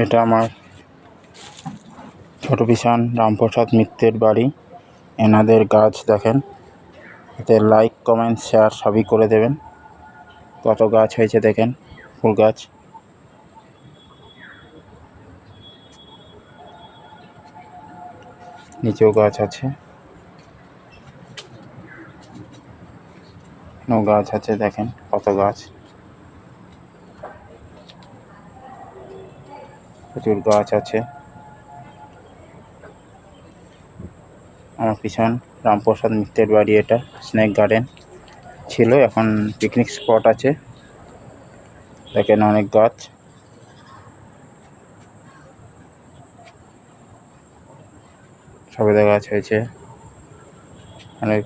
এটা আমার ছোট কিষান রামপ্রসাদ মিত্রের বাড়ি। এনাদের গাছ দেখেন, এতে লাইক কমেন্ট শেয়ার সবই করে দেবেন। কত গাছ হয়েছে দেখেন, ফুল গাছ। নিচেও গাছ আছে, গাছ আছে দেখেন কত গাছ, প্রচুর গাছ আছে। আমার কিষান রামপ্রসাদ মিত্রের বাড়ি। এটা স্নেক গার্ডেন ছিল, এখন পিকনিক স্পট আছে। দেখেন অনেক গাছ, সবেদা গাছ হয়েছে, অনেক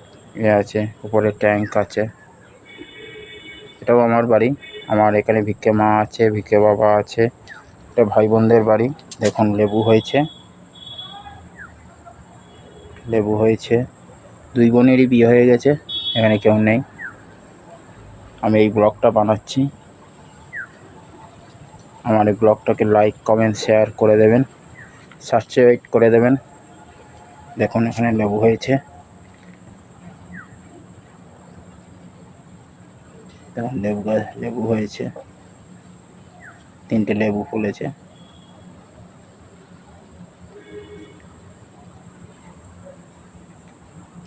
আছে, উপরে ট্যাঙ্ক আছে। এটাও আমার বাড়ি। আমার এখানে ভিক্ষে মা আছে, ভিক্ষে বাবা আছে। এটা ভাই বোনদের বাড়ি। দেখুন লেবু হয়েছে, লেবু হয়েছে। দুই বোনেরই বিয়ে হয়ে গেছে, এখানে কেউ নেই। আমি এই ব্লগটা বানাচ্ছি। আমার এই ব্লগটাকে লাইক কমেন্ট শেয়ার করে দেবেন, সাবস্ক্রাইব করে দেবেন। দেখুন এখানে লেবু হয়েছে, দেখুন লেবু হয়েছে, 3টে লেবু ফুলেছে।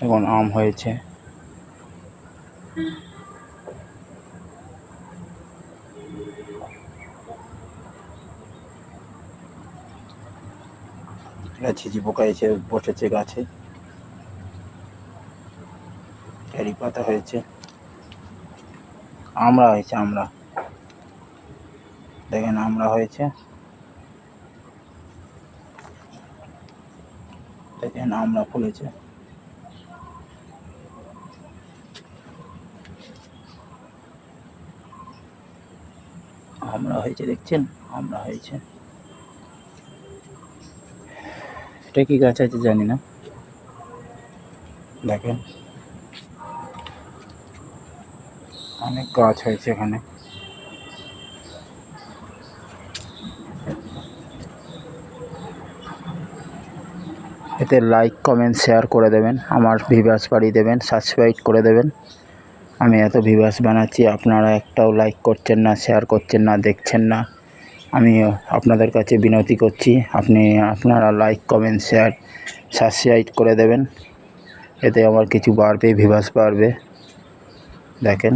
এখন আম হয়েছে, ঝিঝি পোকা এসে বসেছে গাছে। কারি পাতা হয়েছে, আমড়া হয়েছে, আমড়া দেখেন, আমড়া হয়েছে দেখেন, আমড়া ফুলেছে। আমড়া হয়েছে দেখছেন, আমড়া হয়েছে। এটা কি গাছ আছে জানি না, দেখেন অনেক গাছ হয়েছে এখানে। এতে লাইক কমেন্ট শেয়ার করে দেবেন, আমার ভিউয়ার্স বাড়িয়ে দেবেন, সাবস্ক্রাইব করে দেবেন। আমি এত ভিউয়ার্স বানাচ্ছি, আপনারা একটাও লাইক করছেন না, শেয়ার করছেন না, দেখছেন না। আমি আপনাদের কাছে বিনতি করছি, আপনারা লাইক কমেন্ট শেয়ার সাবস্ক্রাইব করে দেবেন। এতে আমার কিছু বাড়বে, ভিউয়ার্স বাড়বে। দেখেন